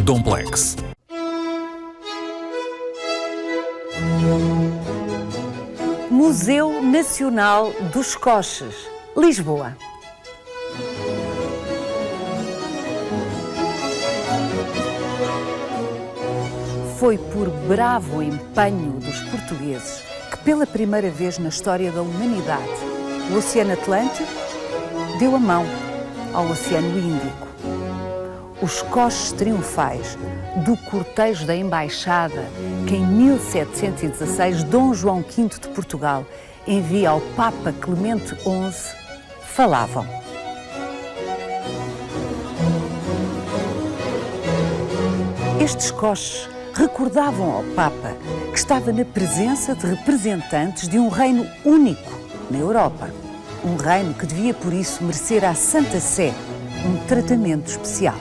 Domplex. Museu Nacional dos Coches, Lisboa. Foi por bravo empenho dos portugueses que, pela primeira vez na história da humanidade, o Oceano Atlântico deu a mão ao Oceano Índico. Os coches triunfais do cortejo da Embaixada que, em 1716, Dom João V de Portugal envia ao Papa Clemente XI, falavam. Estes coches recordavam ao Papa que estava na presença de representantes de um reino único na Europa. Um reino que devia, por isso, merecer à Santa Sé um tratamento especial.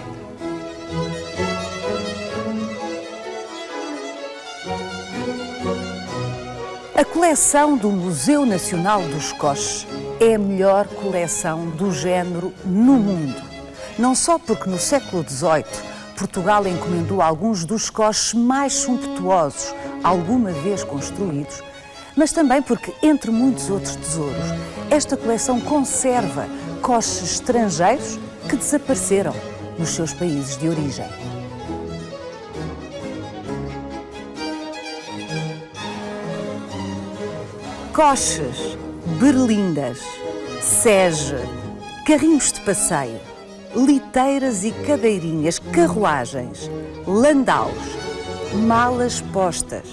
A coleção do Museu Nacional dos Coches é a melhor coleção do género no mundo. Não só porque no século XVIII Portugal encomendou alguns dos coches mais sumptuosos alguma vez construídos, mas também porque, entre muitos outros tesouros, esta coleção conserva coches estrangeiros que desapareceram nos seus países de origem. Coches, berlindas, sege, carrinhos de passeio, liteiras e cadeirinhas, carruagens, landaus, malas postas.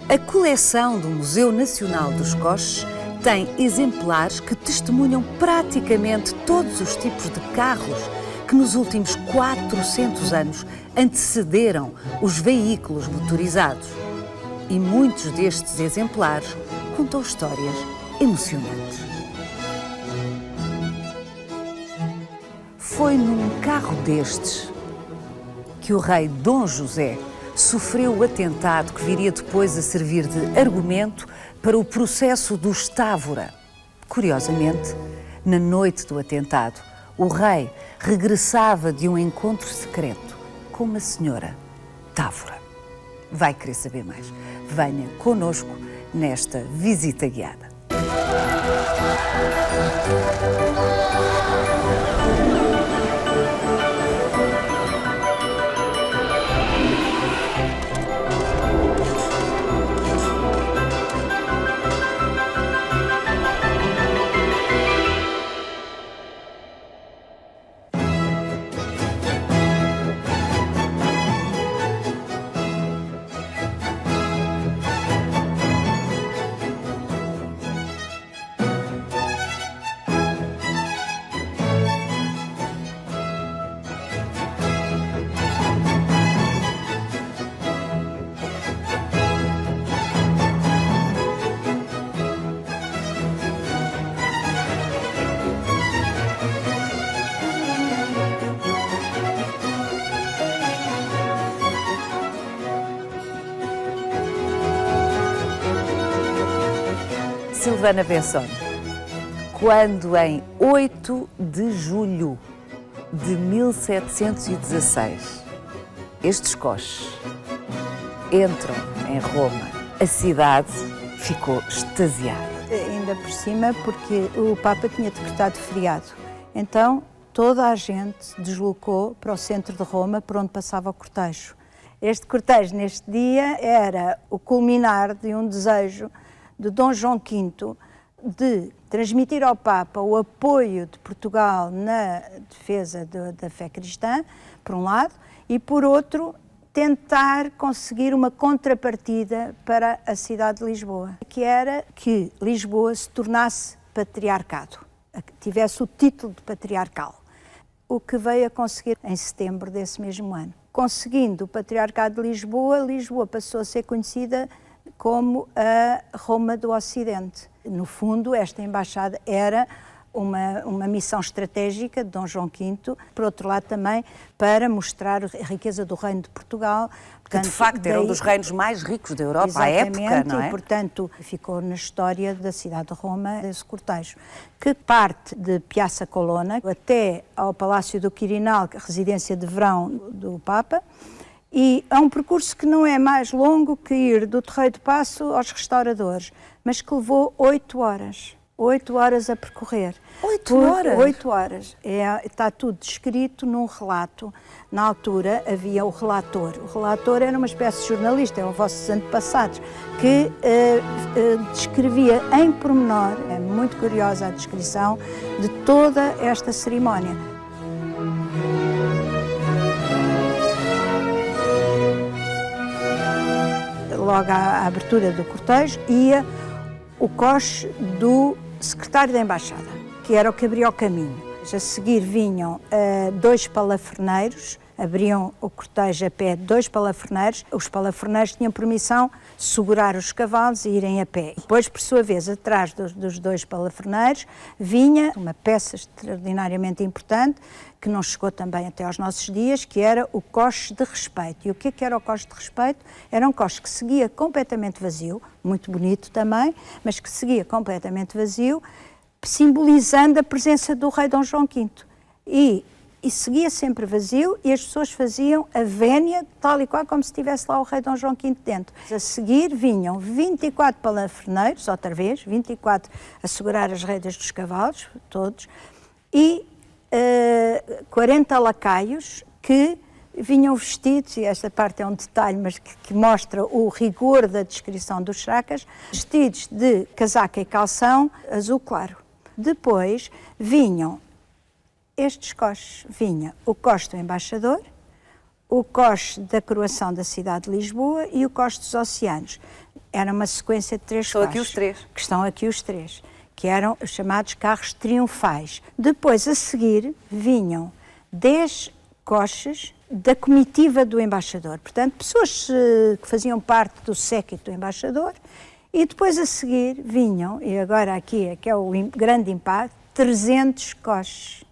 A coleção do Museu Nacional dos Coches tem exemplares que testemunham praticamente todos os tipos de carros que nos últimos 400 anos antecederam os veículos motorizados. E muitos destes exemplares contam histórias emocionantes. Foi num carro destes que o rei Dom José sofreu o atentado que viria depois a servir de argumento para o processo dos Távora. Curiosamente, na noite do atentado, o rei regressava de um encontro secreto com uma senhora Távora. Vai querer saber mais? Venha connosco nesta visita guiada. Silvana Bessone, quando em 8 de julho de 1716 estes coches entram em Roma, a cidade ficou extasiada. Ainda por cima, porque o Papa tinha decretado feriado. Então, toda a gente deslocou para o centro de Roma, por onde passava o cortejo. Este cortejo, neste dia, era o culminar de um desejo de Dom João V de transmitir ao Papa o apoio de Portugal na defesa da fé cristã, por um lado, e por outro, tentar conseguir uma contrapartida para a cidade de Lisboa, que era que Lisboa se tornasse patriarcado, tivesse o título de patriarcal, o que veio a conseguir em setembro desse mesmo ano. Conseguindo o patriarcado de Lisboa, Lisboa passou a ser conhecida como a Roma do Ocidente. No fundo, esta embaixada era uma missão estratégica de Dom João V, por outro lado também para mostrar a riqueza do reino de Portugal. Que de facto era um dos reinos mais ricos da Europa à época, não é? E portanto ficou na história da cidade de Roma esse cortejo, que parte de Piazza Colonna até ao Palácio do Quirinal, residência de verão do Papa, E é um percurso que não é mais longo que ir do Terreiro do Paço aos restauradores, mas que levou 8 horas. 8 horas a percorrer. 8 horas? 8 horas. Está tudo descrito num relato. Na altura havia o relator. O relator era uma espécie de jornalista, eram vossos antepassados, que descrevia em pormenor, é muito curiosa a descrição, de toda esta cerimónia. Logo à abertura do cortejo ia o coche do secretário da Embaixada, que era o que abria o caminho. A seguir vinham 2 palafreneiros, abriam o cortejo a pé 2 palafreneiros. Os palafreneiros tinham permissão de segurar os cavalos e irem a pé. Depois, por sua vez, atrás dos 2 palafreneiros, vinha uma peça extraordinariamente importante, que não chegou também até aos nossos dias, que era o coche de respeito. E o que era o coche de respeito? Era um coche que seguia completamente vazio, muito bonito também, mas que seguia completamente vazio, simbolizando a presença do rei Dom João V. E seguia sempre vazio e as pessoas faziam a vénia tal e qual como se estivesse lá o rei Dom João V dentro. A seguir vinham 24 palafreneiros, outra vez, 24 a segurar as rédeas dos cavalos, todos, e 40 lacaios que vinham vestidos, e esta parte é um detalhe, mas que mostra o rigor da descrição dos chacas, vestidos de casaca e calção azul claro. Depois vinham estes coches. Vinha o coche do embaixador, o coche da coroação da cidade de Lisboa e o coche dos oceanos. Era uma sequência de 3 coches. Estão aqui os 3. Que estão aqui os 3, que eram os chamados carros triunfais. Depois, a seguir, vinham 10 coches da comitiva do embaixador. Portanto, pessoas que faziam parte do séquito do embaixador. E depois, a seguir, vinham, e agora aqui é que é o grande impacto, 300 coches.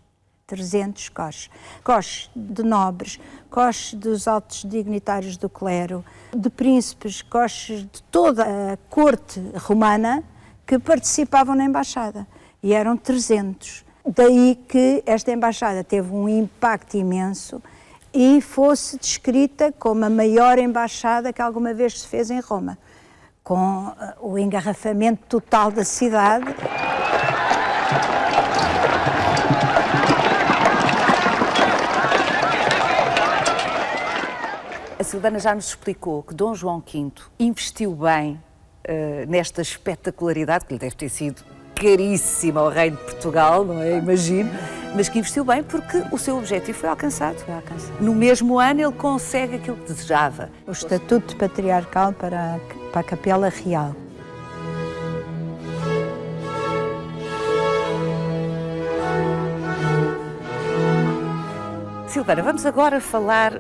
300 coches. Coches de nobres, coches dos altos dignitários do clero, de príncipes, coches de toda a corte romana que participavam na embaixada. E eram 300. Daí que esta embaixada teve um impacto imenso e fosse descrita como a maior embaixada que alguma vez se fez em Roma, com o engarrafamento total da cidade. A Silvana já nos explicou que Dom João V investiu bem nesta espetacularidade, que lhe deve ter sido caríssima ao rei de Portugal, não é? Imagino, mas que investiu bem porque o seu objetivo foi alcançado. No mesmo ano ele consegue aquilo que desejava. O estatuto patriarcal para a Capela Real. Silvana, vamos agora falar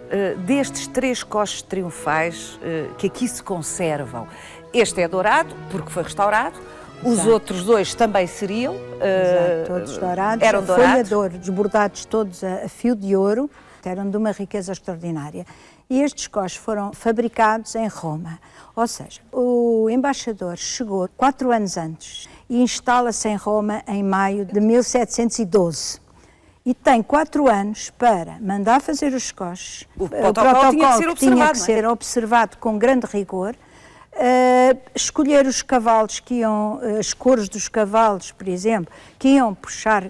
destes 3 coches triunfais que aqui se conservam. Este é dourado, porque foi restaurado. Os Exato. Outros 2 também seriam. Exato, todos dourados. Eram folha dourados. de ouro, desbordados todos a fio de ouro. Eram de uma riqueza extraordinária. E estes coches foram fabricados em Roma. Ou seja, o embaixador chegou 4 anos antes e instala-se em Roma em maio de 1712. E tem 4 anos para mandar fazer os coches. O protocolo tinha que ser observado com grande rigor. Escolher os cavalos que iam, as cores dos cavalos, por exemplo, que iam puxar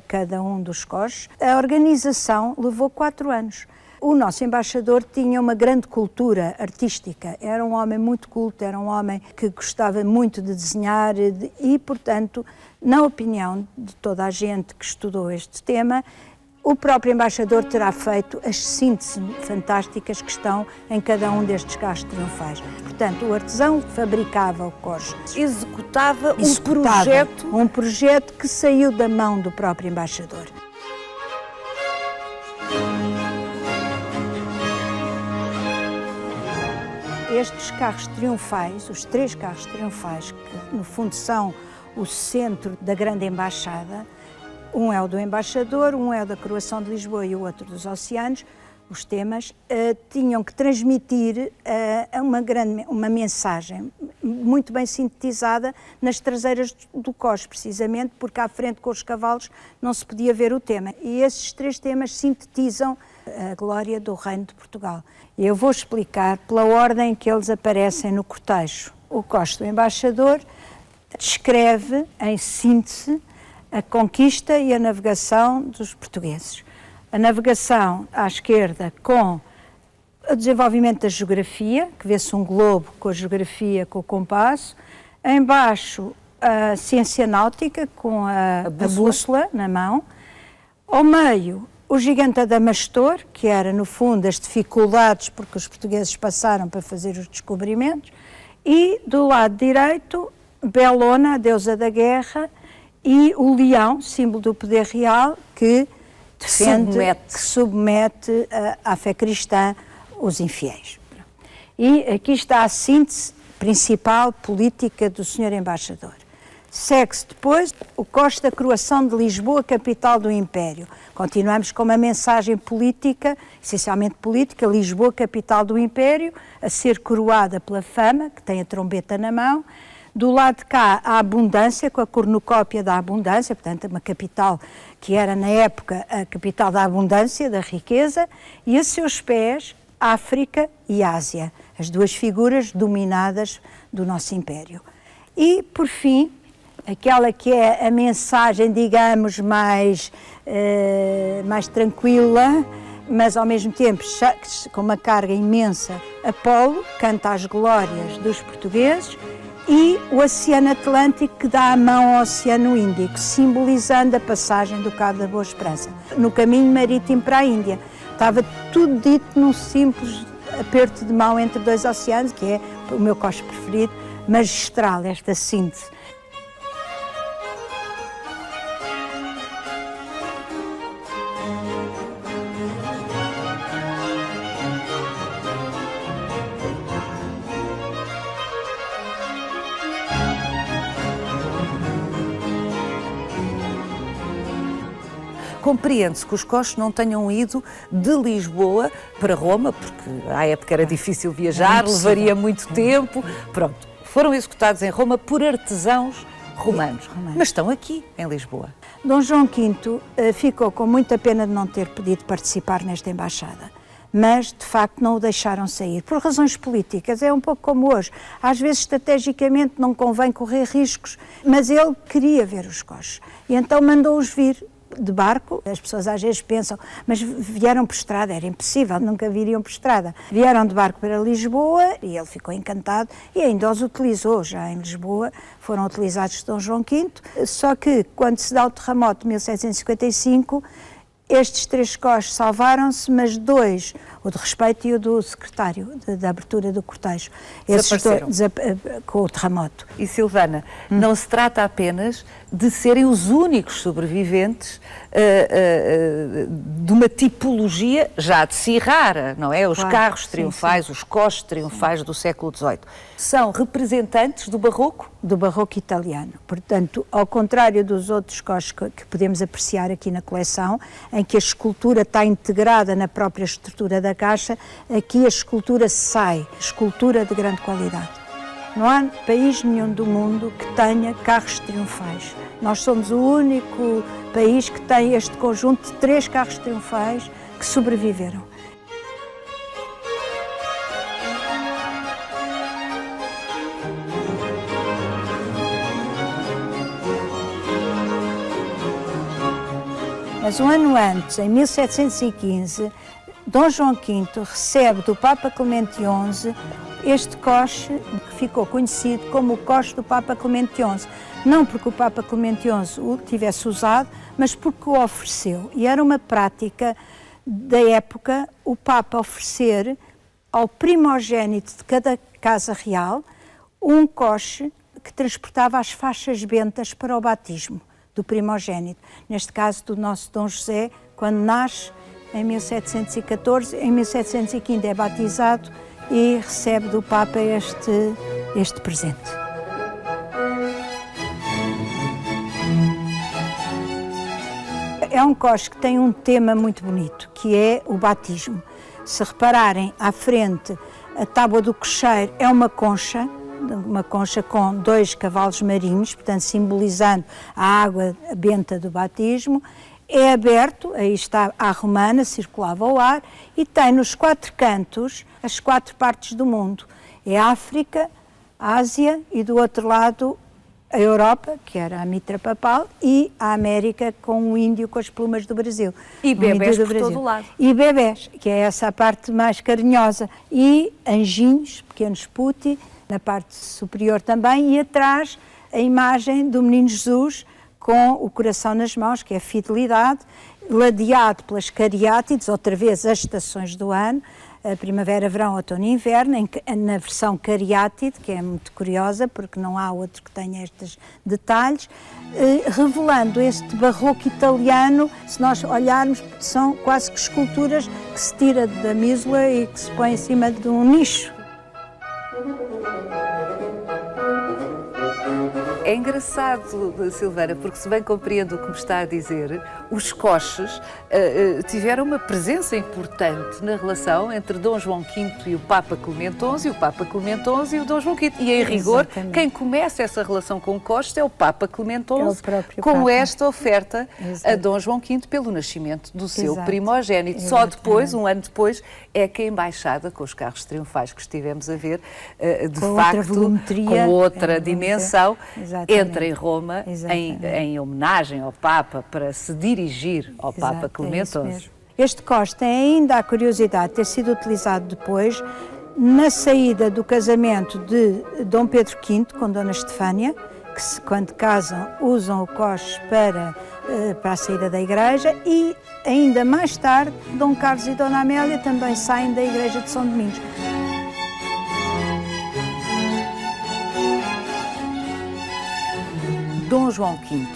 cada um dos coches. A organização levou 4 anos. O nosso embaixador tinha uma grande cultura artística, era um homem muito culto, era um homem que gostava muito de desenhar e, portanto, na opinião de toda a gente que estudou este tema, o próprio embaixador terá feito as sínteses fantásticas que estão em cada um destes carros triunfais. Portanto, o artesão fabricava o coche. Executava Um projeto que saiu da mão do próprio embaixador. Estes carros triunfais, os 3 carros triunfais, que no fundo são o centro da grande embaixada, um é o do embaixador, um é o da coroação de Lisboa e o outro dos oceanos, os temas, tinham que transmitir uma mensagem muito bem sintetizada nas traseiras do coche, precisamente porque à frente com os cavalos não se podia ver o tema. E esses 3 temas sintetizam a glória do Reino de Portugal. E eu vou explicar pela ordem que eles aparecem no cortejo. O coche do embaixador descreve, em síntese, a conquista e a navegação dos portugueses. A navegação à esquerda com o desenvolvimento da geografia, que vê-se um globo com a geografia, com o compasso. Em baixo, a ciência náutica, com a bússola na mão. Ao meio, o gigante Adamastor, que era, no fundo, as dificuldades porque os portugueses passaram para fazer os descobrimentos. E, do lado direito, Belona, a deusa da guerra, e o leão, símbolo do poder real, que defende, que submete à fé cristã os infiéis. E aqui está a síntese principal política do Sr. Embaixador. Segue-se depois o coche da coroação de Lisboa, capital do Império. Continuamos com uma mensagem política, essencialmente política, Lisboa, capital do Império, a ser coroada pela fama, que tem a trombeta na mão. Do lado de cá, a abundância, com a cornucópia da abundância, portanto, uma capital que era, na época, a capital da abundância, da riqueza, e a seus pés, África e Ásia, as duas figuras dominadas do nosso Império. E, por fim, aquela que é a mensagem, digamos, mais tranquila, mas ao mesmo tempo com uma carga imensa. Apolo canta as glórias dos portugueses e o Oceano Atlântico que dá a mão ao Oceano Índico, simbolizando a passagem do Cabo da Boa Esperança, no caminho marítimo para a Índia. Estava tudo dito num simples aperto de mão entre dois oceanos, que é o meu coche preferido, magistral, esta síntese. Compreende-se que os coches não tenham ido de Lisboa para Roma, porque à época era difícil viajar, levaria muito tempo. Pronto, foram executados em Roma por artesãos romanos, mas estão aqui, em Lisboa. Dom João V ficou com muita pena de não ter podido participar nesta embaixada, mas de facto não o deixaram sair, por razões políticas, é um pouco como hoje. Às vezes, estrategicamente, não convém correr riscos, mas ele queria ver os coches, e então mandou-os vir de barco. As pessoas às vezes pensam, mas vieram por estrada, era impossível, nunca viriam por estrada. Vieram de barco para Lisboa e ele ficou encantado e ainda os utilizou, já em Lisboa, foram utilizados de Dom João V, só que quando se dá o terremoto de 1755, estes 3 coches salvaram-se, mas 2, o de respeito e o do secretário, da abertura do cortejo, esses dois, com o terremoto. E Silvana, não se trata apenas de serem os únicos sobreviventes de uma tipologia já de si rara, não é? Os carros triunfais, sim. Os coches triunfais do século XVIII. São representantes do barroco? Do barroco italiano. Portanto, ao contrário dos outros coches que podemos apreciar aqui na coleção, em que a escultura está integrada na própria estrutura da caixa, aqui a escultura sai, escultura de grande qualidade. Não há país nenhum do mundo que tenha carros triunfais. Nós somos o único país que tem este conjunto de 3 carros triunfais que sobreviveram. Mas um ano antes, em 1715, Dom João V recebe do Papa Clemente XI este coche que ficou conhecido como o coche do Papa Clemente XI. Não porque o Papa Clemente XI o tivesse usado, mas porque o ofereceu. E era uma prática da época o Papa oferecer ao primogênito de cada casa real um coche que transportava as faixas bentas para o batismo do primogênito. Neste caso do nosso Dom José, quando nasce em 1714, em 1715 é batizado e recebe do Papa este presente. É um coche que tem um tema muito bonito, que é o batismo. Se repararem, à frente, a tábua do cocheiro é uma concha com 2 cavalos marinhos, portanto simbolizando a água benta do batismo. é aberto, aí está à romana, circulava o ar, e tem nos 4 cantos as 4 partes do mundo. É a África, a Ásia e do outro lado a Europa, que era a mitra papal, e a América com o índio com as plumas do Brasil. E bebés por todo o lado. E bebés, que é essa a parte mais carinhosa. E anjinhos, pequenos putti, na parte superior também, e atrás a imagem do menino Jesus com o coração nas mãos, que é a fidelidade, ladeado pelas cariátides, outra vez as estações do ano, a primavera, verão, outono e inverno, na versão cariátide, que é muito curiosa, porque não há outro que tenha estes detalhes, revelando este barroco italiano. Se nós olharmos, são quase que esculturas que se tira da mísula e que se põe em cima de um nicho. É engraçado, Silvana, porque se bem compreendo o que me está a dizer, os coches tiveram uma presença importante na relação entre Dom João V e o Papa Clemente XI, e o Papa Clemente XI e o Dom João V. E, em rigor, quem começa essa relação com coches é o Papa Clemente XI, com Papa. Esta oferta a Dom João V pelo nascimento do seu primogénito. Só depois, um ano depois, é que a Embaixada, com os carros triunfais que estivemos a ver, de com facto, outra com outra dimensão, Exatamente. entra em Roma em homenagem ao Papa, para se dirigir ao Papa Clemente XI. Este coche tem ainda a curiosidade de ter sido utilizado depois na saída do casamento de Dom Pedro V com Dona Estefânia, que quando casam usam o coche para a saída da igreja, e ainda mais tarde Dom Carlos e Dona Amélia também saem da igreja de São Domingos. Dom João V,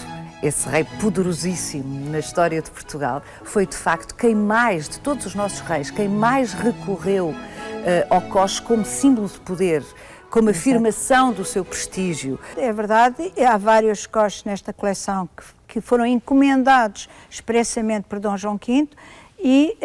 esse rei poderosíssimo na história de Portugal, foi de facto quem mais, de todos os nossos reis, quem mais recorreu ao coche como símbolo de poder, como afirmação do seu prestígio. É verdade, há vários coches nesta coleção que foram encomendados expressamente por Dom João V, e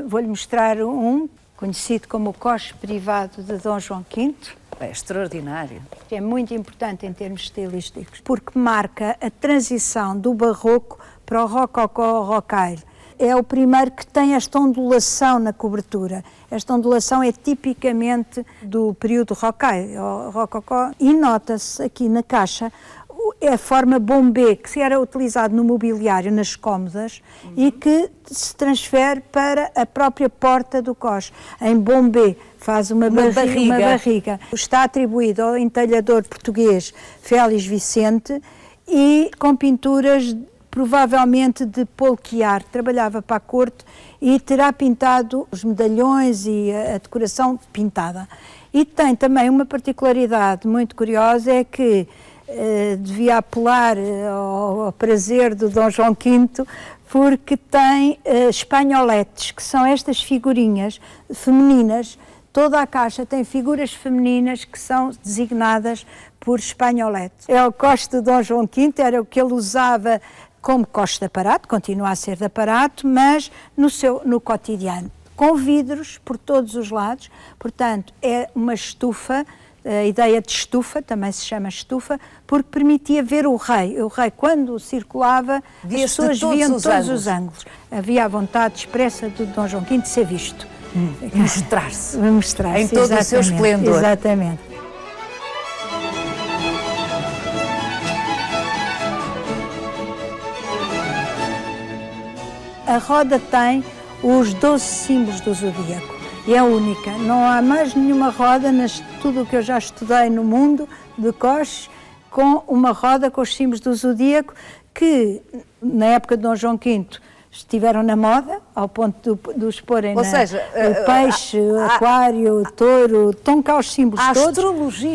vou-lhe mostrar um conhecido como o coche privado de Dom João V. É extraordinário. É muito importante em termos estilísticos, porque marca a transição do barroco para o rococó ao rocaille. É o primeiro que tem esta ondulação na cobertura. Esta ondulação é tipicamente do período rocaille, rococó, e nota-se aqui na caixa a forma bombé, que era utilizado no mobiliário, nas cômodas, e que se transfere para a própria porta do coche. Em bombé faz uma barriga. Está atribuído ao entalhador português Félix Vicente, e com pinturas provavelmente de Polquiar, trabalhava para a corte e terá pintado os medalhões e a decoração pintada. E tem também uma particularidade muito curiosa, é que devia apelar ao prazer do Dom João V, porque tem espanholetes, que são estas figurinhas femininas. Toda a caixa tem figuras femininas que são designadas por espanholetes. É o coche de Dom João V, era o que ele usava como coche de aparato, continua a ser de aparato, mas no cotidiano, com vidros por todos os lados. Portanto, é uma estufa. A ideia de estufa, também se chama estufa, porque permitia ver o rei. O rei, quando circulava, as pessoas viam todos os ângulos. Havia a vontade expressa de Dom João V de ser visto. Mostrar-se. Mostrar-se, em todo o seu esplendor. Exatamente. A roda tem os 12 símbolos do zodíaco. E é única, não há mais nenhuma roda, tudo o que eu já estudei no mundo de coches, com uma roda com os símbolos do zodíaco, que na época de Dom João V estiveram na moda, ao ponto de os porem o peixe, aquário, touro, estão cá os símbolos todos.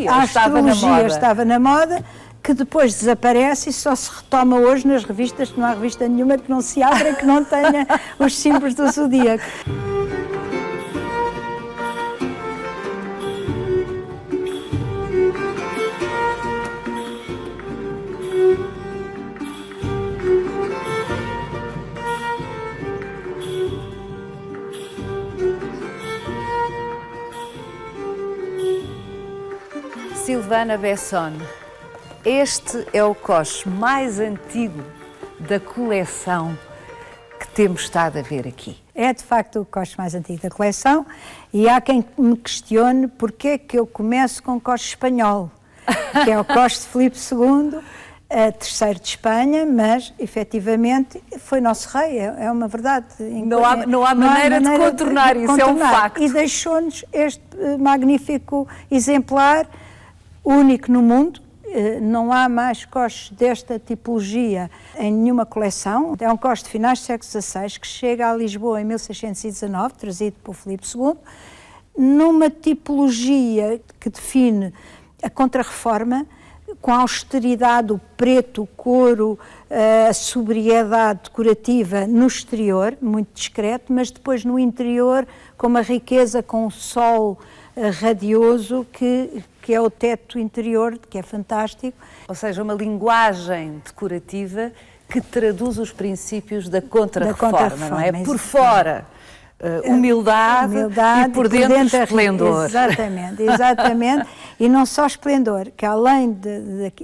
A astrologia estava na moda, que depois desaparece e só se retoma hoje nas revistas, que não há revista nenhuma que não se abra, que não tenha os símbolos do zodíaco. Silvana Besson, este é o coche mais antigo da coleção temos estado a ver aqui? É de facto o coche mais antigo da coleção e há quem me questione porque é que eu começo com o coche espanhol, que é o coche de Filipe II, terceiro de Espanha, mas efetivamente foi nosso rei, é uma verdade. Não há maneira de contornar isso, é um facto. E deixou-nos este magnífico exemplar, único no mundo. Não há mais coches desta tipologia em nenhuma coleção. É um coche de finais do século XVI que chega a Lisboa em 1619, trazido por Filipe II, numa tipologia que define a Contra-Reforma, com a austeridade, o preto, o couro, a sobriedade decorativa no exterior, muito discreto, mas depois no interior com uma riqueza, com o sol radioso que é o teto interior, que é fantástico. Ou seja, uma linguagem decorativa que traduz os princípios da Contra-Reforma, não é? Por fora, humildade e por dentro esplendor. Exatamente. E não só esplendor, que além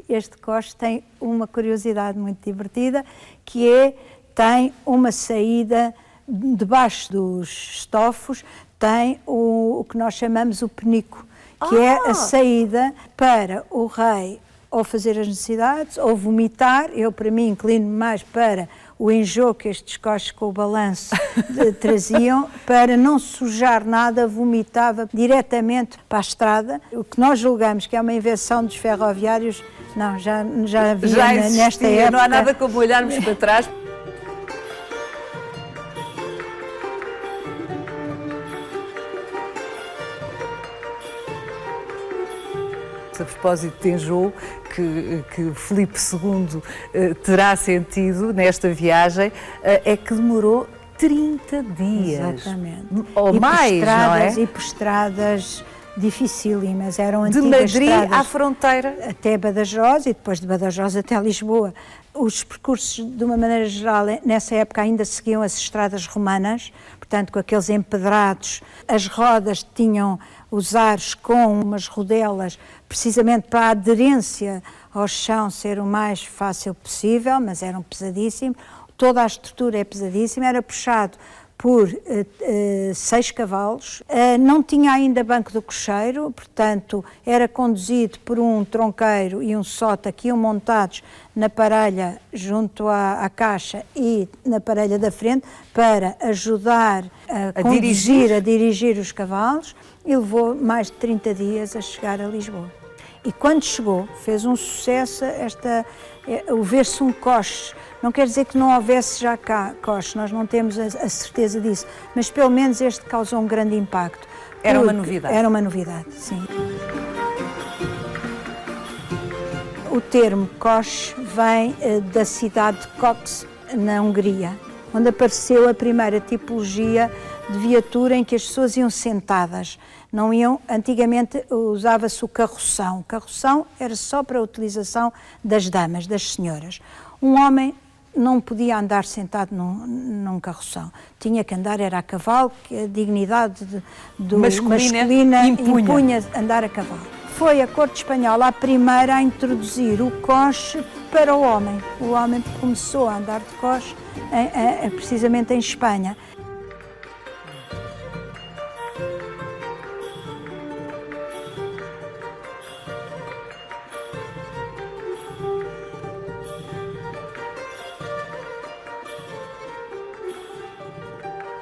este coche tem uma curiosidade muito divertida, que tem uma saída debaixo dos estofos, tem o que nós chamamos o penico, que é a saída para o rei ou fazer as necessidades ou vomitar. Eu, para mim, inclino-me mais para o enjoo que estes coches com o balanço traziam, para não sujar nada, vomitava diretamente para a estrada. O que nós julgamos que é uma invenção dos ferroviários, não, já havia nesta época. Não há nada como olharmos para trás. A propósito de enjoo, que Filipe II terá sentido nesta viagem, é que demorou 30 dias. Exatamente. Ou e mais, não é? E por estradas dificílimas, eram antigas de Madrid estradas à fronteira. Até Badajoz e depois de Badajoz até Lisboa. Os percursos, de uma maneira geral, nessa época ainda seguiam as estradas romanas, portanto com aqueles empedrados, as rodas tinham os aros com umas rodelas, precisamente para a aderência ao chão ser o mais fácil possível, mas eram pesadíssimos. Toda a estrutura é pesadíssima, era puxado por 6 cavalos, não tinha ainda banco do cocheiro, portanto era conduzido por um tronqueiro e um sota que iam montados na parelha junto à caixa e na parelha da frente para ajudar a dirigir os cavalos, e levou mais de 30 dias a chegar a Lisboa. E quando chegou, fez um sucesso o ver-se um coche. Não quer dizer que não houvesse já cá coche, nós não temos a certeza disso, mas pelo menos este causou um grande impacto. Era uma novidade. Era uma novidade, sim. O termo coche vem da cidade de Kos, na Hungria, onde apareceu a primeira tipologia de viatura em que as pessoas iam sentadas. Não iam, antigamente usava-se o carroção. O carroção era só para a utilização das damas, das senhoras. Um homem não podia andar sentado num carroção. Tinha que andar, era a cavalo, que a dignidade masculina impunha andar a cavalo. Foi a corte espanhola a primeira a introduzir o coche para o homem. O homem começou a andar de coche precisamente em Espanha.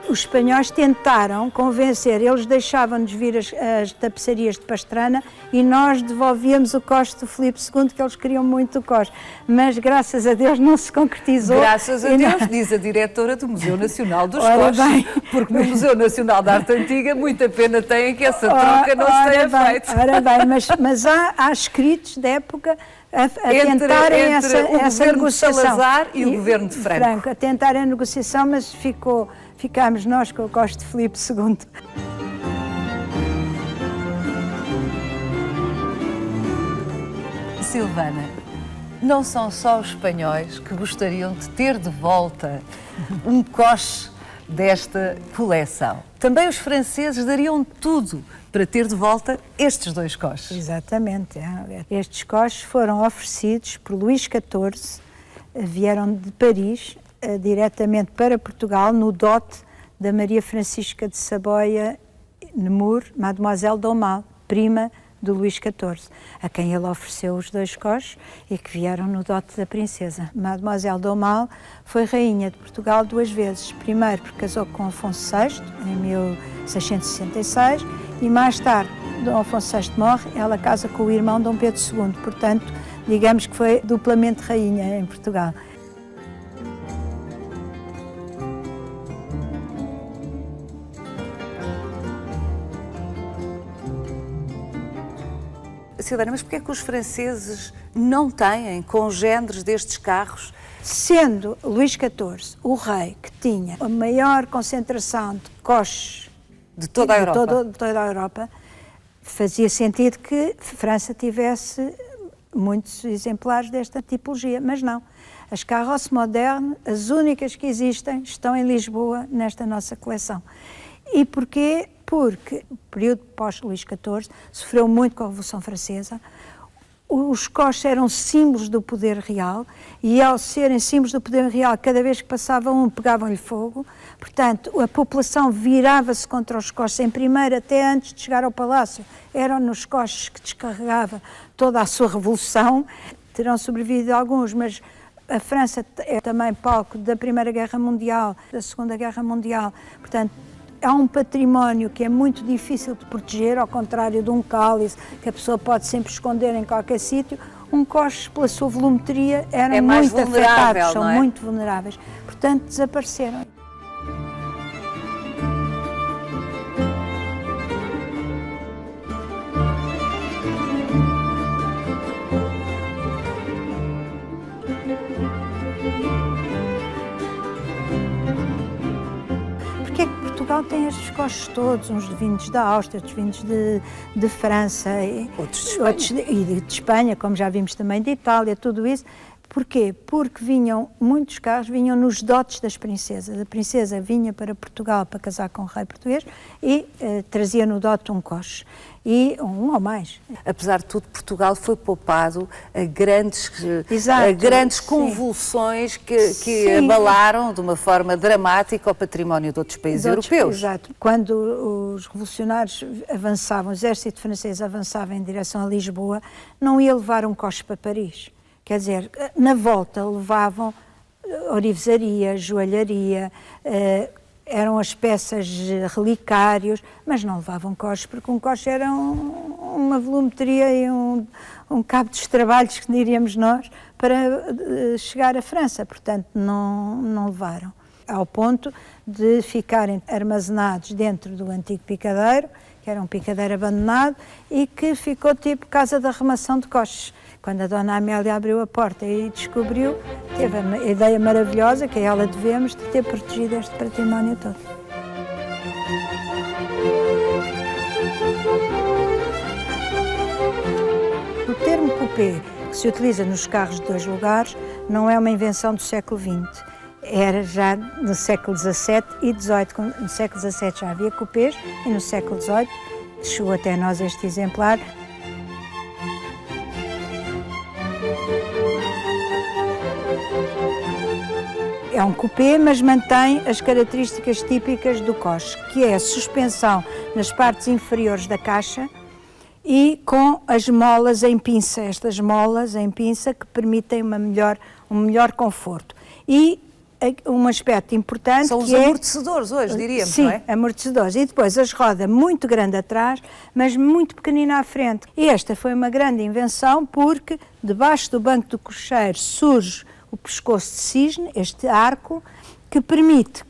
Os espanhóis tentaram convencer, eles deixavam-nos vir as tapeçarias de Pastrana e nós devolvíamos o coche do Filipe II, que eles queriam muito o coche, mas graças a Deus não se concretizou. Graças a Deus, diz a diretora do Museu Nacional dos Coches, porque no Museu Nacional da Arte Antiga muita pena tem que essa troca não se tenha feito. Ora bem, mas há escritos da época a tentarem essa negociação. O Salazar e o governo de Franco. A tentarem a negociação, mas ficámos nós com o coche de Filipe II. Silvana, não são só os espanhóis que gostariam de ter de volta um coche desta coleção. Também os franceses dariam tudo para ter de volta estes 2 coches. Exatamente. Estes coches foram oferecidos por Luís XIV, vieram de Paris, diretamente para Portugal no dote da Maria Francisca de Saboia Nemours, Mademoiselle d'Aumale, prima do Luís XIV, a quem ele ofereceu os 2 coches e que vieram no dote da princesa. Mademoiselle d'Aumale foi rainha de Portugal 2 vezes. Primeiro porque casou com Afonso VI, em 1666, e mais tarde, Dom Afonso VI morre, ela casa com o irmão Dom Pedro II. Portanto, digamos que foi duplamente rainha em Portugal. Silvana, mas porquê é que os franceses não têm congêneres destes carros? Sendo Luís XIV o rei que tinha a maior concentração de coches De toda a Europa? De toda a Europa, fazia sentido que França tivesse muitos exemplares desta tipologia, mas não. As carroças modernas, as únicas que existem, estão em Lisboa, nesta nossa coleção. E porquê? Porque o período pós-Luís XIV sofreu muito com a Revolução Francesa. Os coches eram símbolos do poder real e, ao serem símbolos do poder real, cada vez que passava um, pegavam-lhe fogo. Portanto, a população virava-se contra os coches em primeiro, até antes de chegar ao palácio. Eram nos coches que descarregava toda a sua revolução. Terão sobrevivido alguns, mas a França é também palco da Primeira Guerra Mundial, da Segunda Guerra Mundial. Portanto, há um património que é muito difícil de proteger, ao contrário de um cálice, que a pessoa pode sempre esconder em qualquer sítio. Um coche, pela sua volumetria, eram muito afetados, são muito vulneráveis. Portanto, desapareceram. Portugal tem estes coches todos, uns vindos da Áustria, outros vindos de França, outros de Espanha, como já vimos também de Itália, tudo isso. Porquê? Porque muitos carros vinham nos dotes das princesas. A princesa vinha para Portugal para casar com o rei português e trazia no dote um coche, e um ou mais. Apesar de tudo, Portugal foi poupado a grandes convulsões que abalaram de uma forma dramática o património de outros países europeus. Exato. Quando os revolucionários avançavam, o exército francês avançava em direção a Lisboa, não ia levar um coche para Paris. Quer dizer, na volta levavam orivesaria, joalharia, eram as peças relicários, mas não levavam coches, porque um coche era uma volumetria e um cabo dos trabalhos, que diríamos nós, para chegar à França. Portanto, não levaram. Ao ponto de ficarem armazenados dentro do antigo picadeiro, que era um picadeiro abandonado, e que ficou tipo casa de arrumação de coches. Quando a dona Amélia abriu a porta e descobriu, teve a ideia maravilhosa, que a ela devemos, de ter protegido este património todo. O termo coupé, que se utiliza nos carros de 2 lugares, não é uma invenção do século XX. Era já no século XVII e XVIII. No século XVII já havia coupés e no século XVIII chegou até nós este exemplar. É um coupé, mas mantém as características típicas do coche, que é a suspensão nas partes inferiores da caixa e com as molas em pinça, estas molas em pinça que permitem um melhor conforto. E um aspecto importante são os amortecedores hoje, diríamos, sim, não é? Amortecedores. E depois as rodas muito grande atrás, mas muito pequenina à frente. E esta foi uma grande invenção porque debaixo do banco do cocheiro surge o pescoço de cisne, este arco, que permite,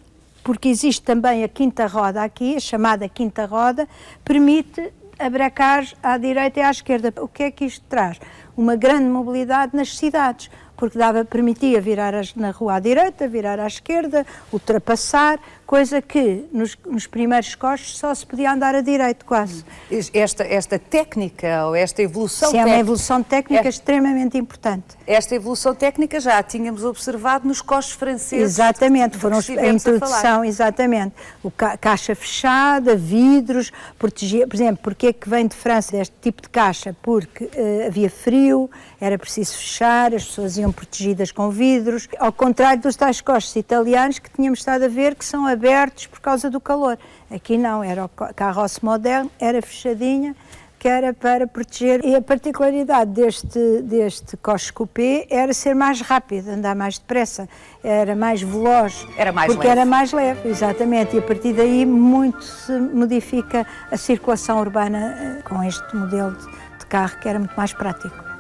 porque existe também a quinta roda aqui, a chamada quinta roda, permite abracar à direita e à esquerda. O que é que isto traz? Uma grande mobilidade nas cidades, porque permitia virar na rua à direita, virar à esquerda, ultrapassar, coisa que nos primeiros coches só se podia andar a direito quase. Esta técnica, ou esta evolução técnica... é uma evolução técnica extremamente importante. Esta evolução técnica já a tínhamos observado nos coches franceses. Exatamente, foram a introdução, exatamente. Caixa fechada, vidros, protegia, por exemplo, porque é que vem de França este tipo de caixa? Porque havia frio, era preciso fechar, as pessoas iam protegidas com vidros, ao contrário dos tais coches italianos que tínhamos estado a ver que são abertos por causa do calor. Aqui não, era o carrosse moderno, era fechadinha, que era para proteger. E a particularidade deste coche coupé era ser mais rápido, andar mais depressa, era mais veloz. Era mais porque leve. Era mais leve, exatamente. E a partir daí muito se modifica a circulação urbana com este modelo de carro, que era muito mais prático.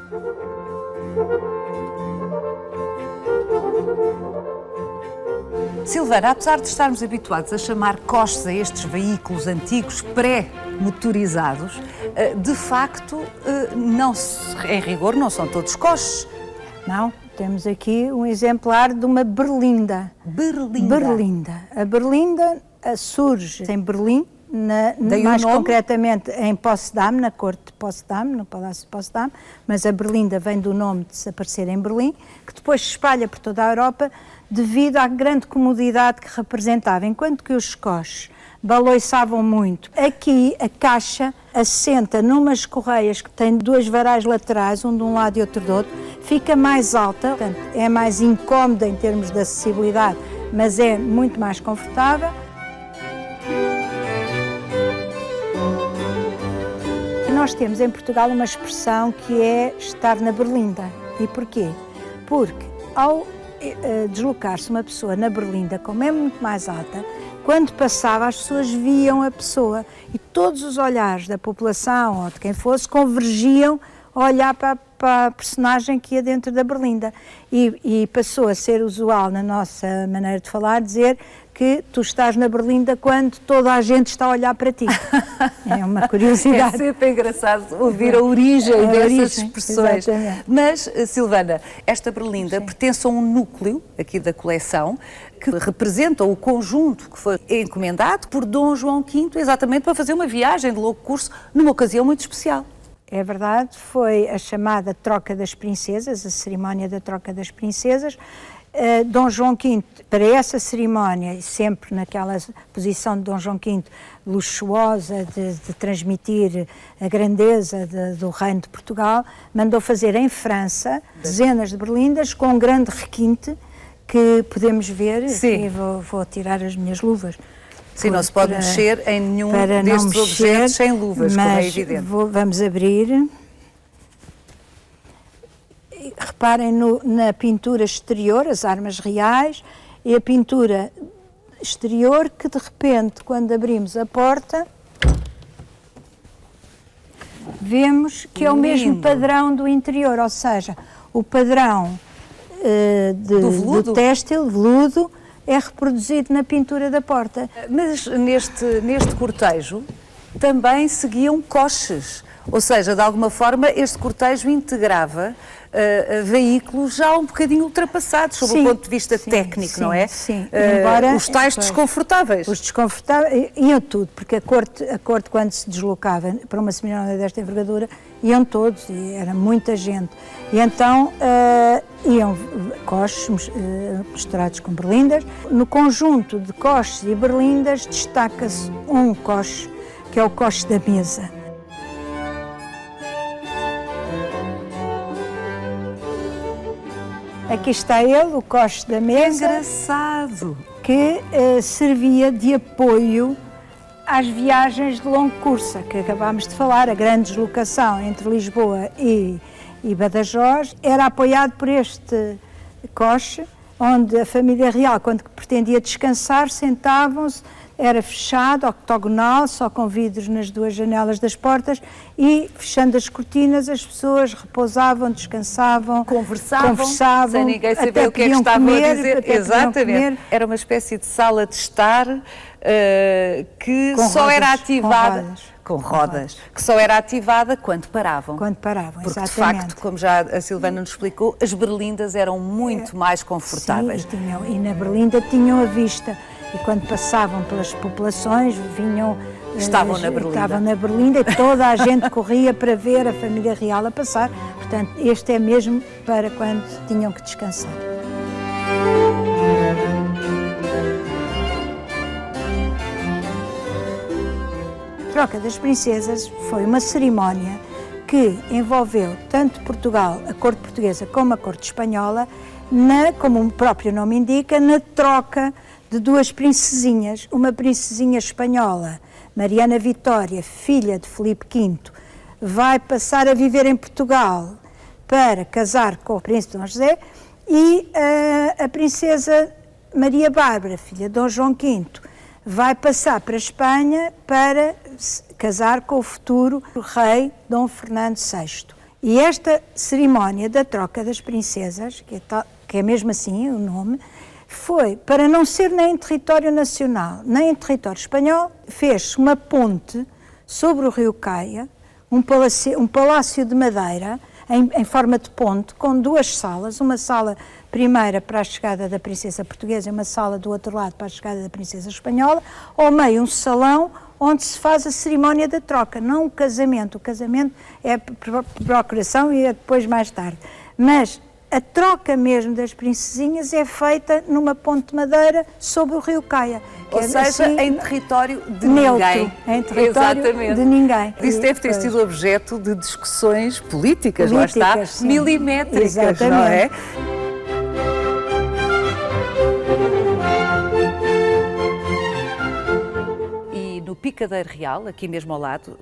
Silvana, apesar de estarmos habituados a chamar coches a estes veículos antigos pré-motorizados, de facto, em rigor, não são todos coches. Não, temos aqui um exemplar de uma berlinda. Berlinda. A berlinda surge em Berlim, mais concretamente em Potsdam, na corte de Potsdam, no Palácio de Potsdam, mas a berlinda vem do nome de desaparecer em Berlim, que depois se espalha por toda a Europa devido à grande comodidade que representava, enquanto que os coches baloiçavam muito. Aqui a caixa assenta numas correias que têm duas varais laterais, um de um lado e outro do outro, fica mais alta, portanto é mais incómoda em termos de acessibilidade, mas é muito mais confortável. Nós temos em Portugal uma expressão que é estar na berlinda. E porquê? Porque ao deslocar-se uma pessoa na berlinda, como é muito mais alta, quando passava as pessoas viam a pessoa e todos os olhares da população ou de quem fosse convergiam a olhar para a personagem que ia dentro da berlinda. E passou a ser usual na nossa maneira de falar dizer que tu estás na berlinda quando toda a gente está a olhar para ti. É uma curiosidade. É sempre engraçado ouvir a origem dessas expressões. Exatamente. Mas, Silvana, esta berlinda pertence a um núcleo aqui da coleção que representa o conjunto que foi encomendado por Dom João V exatamente para fazer uma viagem de longo curso numa ocasião muito especial. É verdade, foi a chamada troca das princesas, a cerimónia da troca das princesas. Dom João V, para essa cerimónia, e sempre naquela posição de Dom João V luxuosa de transmitir a grandeza do reino de Portugal, mandou fazer em França dezenas de berlindas com um grande requinte que podemos ver. Sim. Vou tirar as minhas luvas. Sim, não se pode mexer em nenhum destes objetos sem luvas, como é evidente. Vamos abrir. Reparem na pintura exterior, as armas reais, e a pintura exterior que de repente, quando abrimos a porta, vemos que é o mesmo padrão do interior, ou seja, o padrão do têxtil, veludo, é reproduzido na pintura da porta. Mas neste cortejo também seguiam coches, ou seja, de alguma forma este cortejo integrava veículos já um bocadinho ultrapassados, sob o ponto de vista técnico, não é? Sim, embora os tais desconfortáveis. Os desconfortáveis iam tudo, porque a corte quando se deslocava para uma cerimónia desta envergadura, iam todos, e era muita gente. E então iam coches misturados com berlindas. No conjunto de coches e berlindas destaca-se um coche, que é o coche da mesa. Aqui está ele, o coche da mesa. Engraçado! Que servia de apoio às viagens de longo curso, que acabámos de falar, a grande deslocação entre Lisboa e Badajoz, era apoiado por este coche, onde a família real, quando pretendia descansar, sentavam-se, era fechado, octogonal, só com vidros nas duas janelas das portas, e fechando as cortinas as pessoas repousavam, descansavam, conversavam sem ninguém saber o que é que estavam a dizer. Exatamente. Era uma espécie de sala de estar que só era ativada com rodas, que só era ativada quando paravam. Quando paravam, porque, exatamente. de facto, como já a Silvana nos explicou, as berlindas eram muito mais confortáveis. Sim, e na berlinda tinham a vista. E quando passavam pelas populações, vinham... Estavam na Berlinda. Estavam na Berlinda e toda a gente corria para ver a família real a passar. Portanto, este é mesmo para quando tinham que descansar. A troca das princesas foi uma cerimónia que envolveu tanto Portugal, a corte portuguesa, como a corte espanhola, como o próprio nome indica, na troca de duas princesinhas. Uma princesinha espanhola, Mariana Vitória, filha de Filipe V, vai passar a viver em Portugal para casar com o príncipe Dom José, e a princesa Maria Bárbara, filha de Dom João V, vai passar para a Espanha para casar com o futuro rei Dom Fernando VI. E esta cerimónia da troca das princesas, que é mesmo assim o nome, foi para não ser nem em território nacional, nem em território espanhol, fez-se uma ponte sobre o rio Caia, um palácio de madeira, em forma de ponte, com duas salas, uma sala primeira para a chegada da princesa portuguesa e uma sala do outro lado para a chegada da princesa espanhola, ao meio um salão onde se faz a cerimónia da troca, não o casamento é procuração e é depois mais tarde, mas a troca mesmo das princesinhas é feita numa ponte de madeira sobre o rio Caia. Ou seja, assim, em território de neutro, ninguém. Em território Exatamente. De ninguém. Isso deve ter sido objeto de discussões políticas, lá está, sim. milimétricas, Exatamente. Não é? E no Picadeiro Real, aqui mesmo ao lado,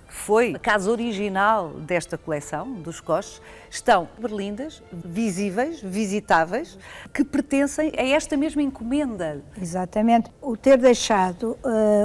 foi a casa original desta coleção, dos coches, estão berlindas, visíveis, visitáveis, que pertencem a esta mesma encomenda. Exatamente. O ter deixado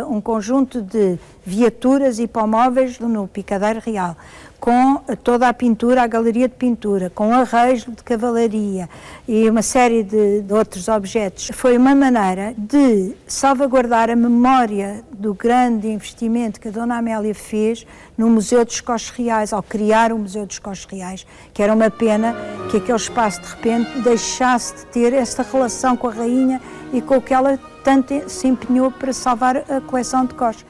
um conjunto de viaturas e hipomóveis no Picadeiro Real, com toda a pintura, a galeria de pintura, com arrejo de cavalaria e uma série de outros objetos, foi uma maneira de salvaguardar a memória do grande investimento que a Dona Amélia fez no Museu dos Coches Reais, ao criar o Museu dos Coches Reais, que era uma pena que aquele espaço de repente deixasse de ter esta relação com a rainha e com o que ela tanto se empenhou para salvar a coleção de coches.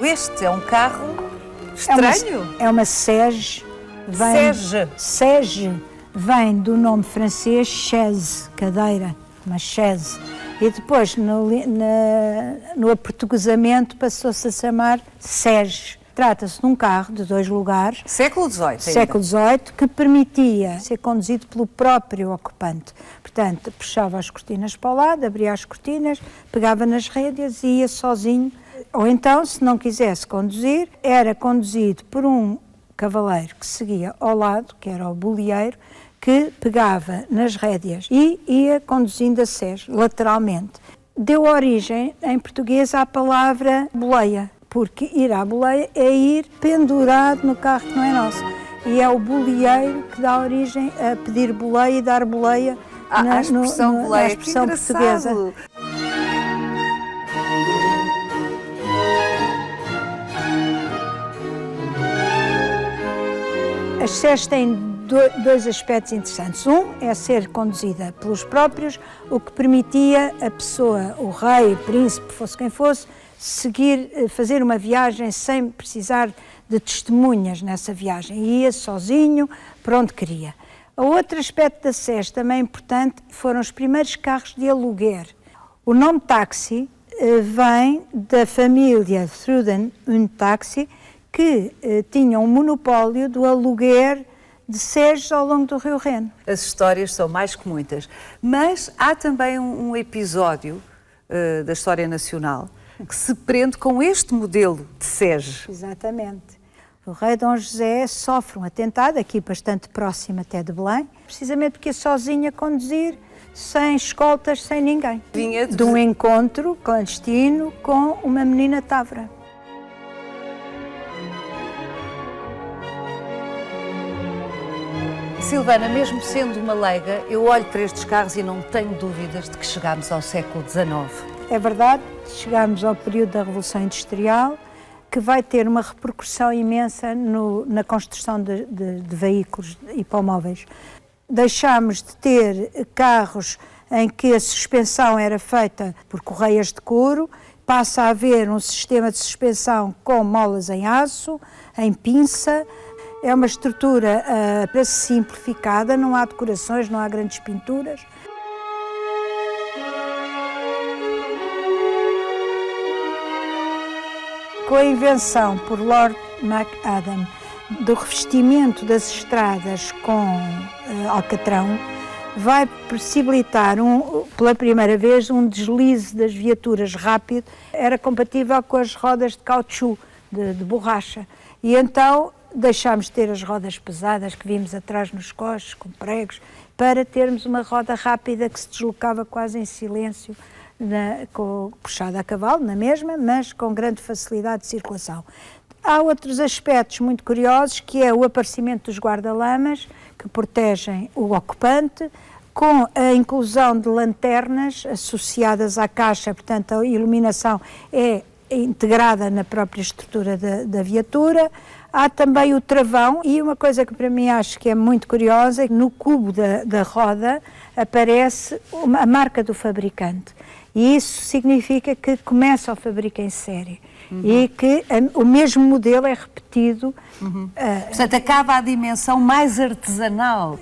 Este é um carro estranho. É uma Sege. Sege vem do nome francês chaise, cadeira, uma chaise. E depois, no aportuguesamento, passou-se a chamar Sege. Trata-se de um carro de 2 lugares. Século XVIII. Século XVIII, que permitia ser conduzido pelo próprio ocupante. Portanto, puxava as cortinas para o lado, abria as cortinas, pegava nas rédeas e ia sozinho. Ou então, se não quisesse conduzir, era conduzido por um cavaleiro que seguia ao lado, que era o boleeiro, que pegava nas rédeas e ia conduzindo a Sege, lateralmente. Deu origem, em português, à palavra boleia, porque ir à boleia é ir pendurado no carro que não é nosso. E é o boleeiro que dá origem a pedir boleia e dar boleia à expressão boleia. Na expressão portuguesa. As Seges têm dois aspectos interessantes. Um é ser conduzida pelos próprios, o que permitia a pessoa, o rei, o príncipe, fosse quem fosse, fazer uma viagem sem precisar de testemunhas nessa viagem. Ia sozinho para onde queria. O outro aspecto da Sege também importante foram os primeiros carros de aluguer. O nome táxi vem da família Truden und Taxi, que tinham um monopólio do aluguer de Seges ao longo do Rio Reno. As histórias são mais que muitas, mas há também um episódio da história nacional que se prende com este modelo de Sege. Exatamente. O rei Dom José sofre um atentado, aqui bastante próximo até de Belém, precisamente porque ia sozinho a conduzir, sem escoltas, sem ninguém. Vinha de um encontro clandestino com uma menina távora. Silvana, mesmo sendo uma leiga, eu olho para estes carros e não tenho dúvidas de que chegámos ao século XIX. É verdade, chegamos ao período da Revolução Industrial, que vai ter uma repercussão imensa na construção de veículos hipomóveis. Deixámos de ter carros em que a suspensão era feita por correias de couro, passa a haver um sistema de suspensão com molas em aço, em pinça. É uma estrutura simplificada, não há decorações, não há grandes pinturas. Com a invenção por Lord MacAdam do revestimento das estradas com alcatrão, vai possibilitar pela primeira vez um deslize das viaturas rápido. Era compatível com as rodas de caoutchouc, de borracha. E então deixámos de ter as rodas pesadas que vimos atrás nos coches, com pregos, para termos uma roda rápida que se deslocava quase em silêncio, puxada a cavalo, na mesma, mas com grande facilidade de circulação. Há outros aspectos muito curiosos, que é o aparecimento dos guarda-lamas, que protegem o ocupante, com a inclusão de lanternas associadas à caixa, portanto a iluminação é integrada na própria estrutura da viatura. Há também o travão, e uma coisa que para mim acho que é muito curiosa, no cubo da roda aparece a marca do fabricante. E isso significa que começa a fabricar em série. E que o mesmo modelo é repetido. Portanto, acaba a dimensão mais artesanal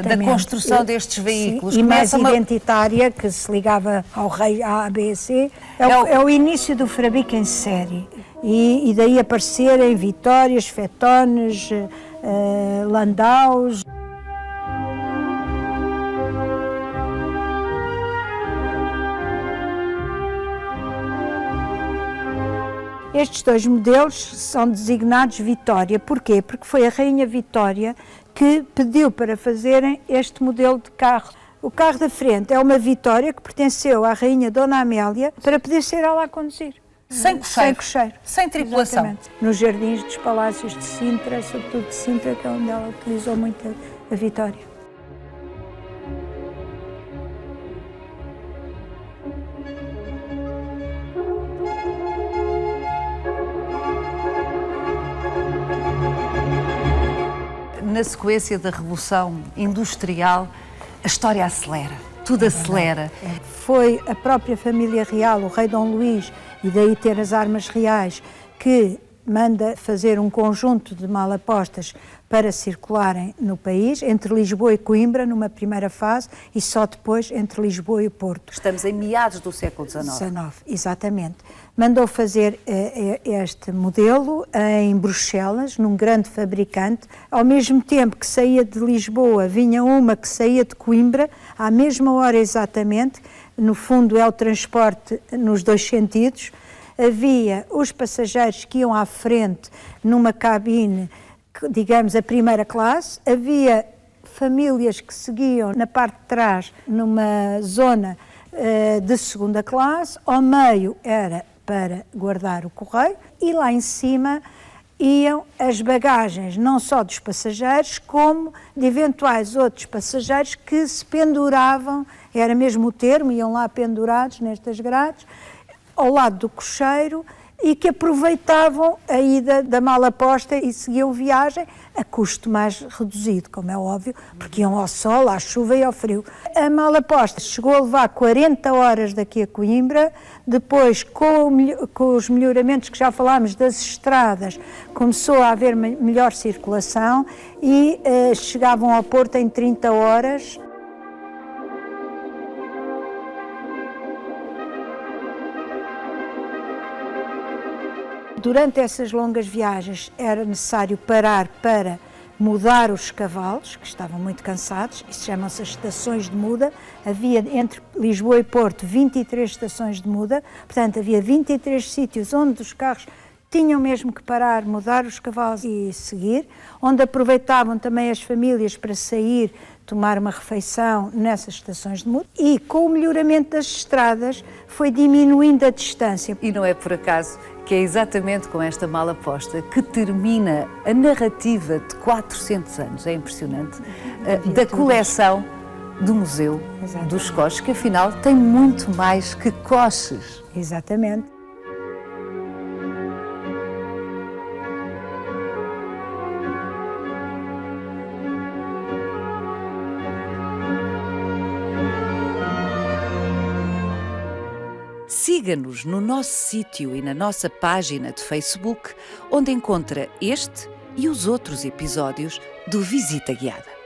da construção destes veículos. Sim, e mais identitária, que se ligava ao rei, à ABC. É o início do fabrico em série. E daí aparecerem Vitórias, Fetones, Landaus. Estes dois modelos são designados Vitória. Porquê? Porque foi a Rainha Vitória que pediu para fazerem este modelo de carro. O carro da frente é uma Vitória que pertenceu à Rainha Dona Amélia para poder ser ela a conduzir. Sem cocheiro. Sem cocheiro. Sem tripulação. Exatamente. Nos jardins dos palácios de Sintra, sobretudo de Sintra, que é onde ela utilizou muito a Vitória. Na sequência da Revolução Industrial, a história acelera, tudo acelera. Foi a própria família real, o rei Dom Luís, e daí ter as armas reais, que manda fazer um conjunto de malapostas para circularem no país, entre Lisboa e Coimbra, numa primeira fase, e só depois entre Lisboa e Porto. Estamos em meados do século XIX. Exatamente. Mandou fazer este modelo em Bruxelas, num grande fabricante. Ao mesmo tempo que saía de Lisboa, vinha uma que saía de Coimbra, à mesma hora exatamente. No fundo é o transporte nos dois sentidos. Havia os passageiros que iam à frente numa cabine, digamos, a primeira classe. Havia famílias que seguiam na parte de trás, numa zona de segunda classe. Ao meio era para guardar o correio e lá em cima iam as bagagens, não só dos passageiros, como de eventuais outros passageiros que se penduravam, era mesmo o termo, iam lá pendurados nestas grades, ao lado do cocheiro, e que aproveitavam a ida da mala posta e seguiam viagem a custo mais reduzido, como é óbvio, porque iam ao sol, à chuva e ao frio. A mala posta chegou a levar 40 horas daqui a Coimbra, depois com os melhoramentos que já falámos das estradas, começou a haver melhor circulação e chegavam ao Porto em 30 horas. Durante essas longas viagens era necessário parar para mudar os cavalos, que estavam muito cansados, isso chamam-se as estações de muda. Havia entre Lisboa e Porto 23 estações de muda, portanto havia 23 sítios onde os carros tinham mesmo que parar, mudar os cavalos e seguir, onde aproveitavam também as famílias para sair tomar uma refeição nessas estações de muda, e com o melhoramento das estradas foi diminuindo a distância. E não é por acaso que é exatamente com esta mala posta que termina a narrativa de 400 anos, é impressionante, da coleção do Museu dos Coches, que afinal tem muito mais que coches. Exatamente. Siga-nos no nosso sítio e na nossa página de Facebook, onde encontra este e os outros episódios do Visita Guiada.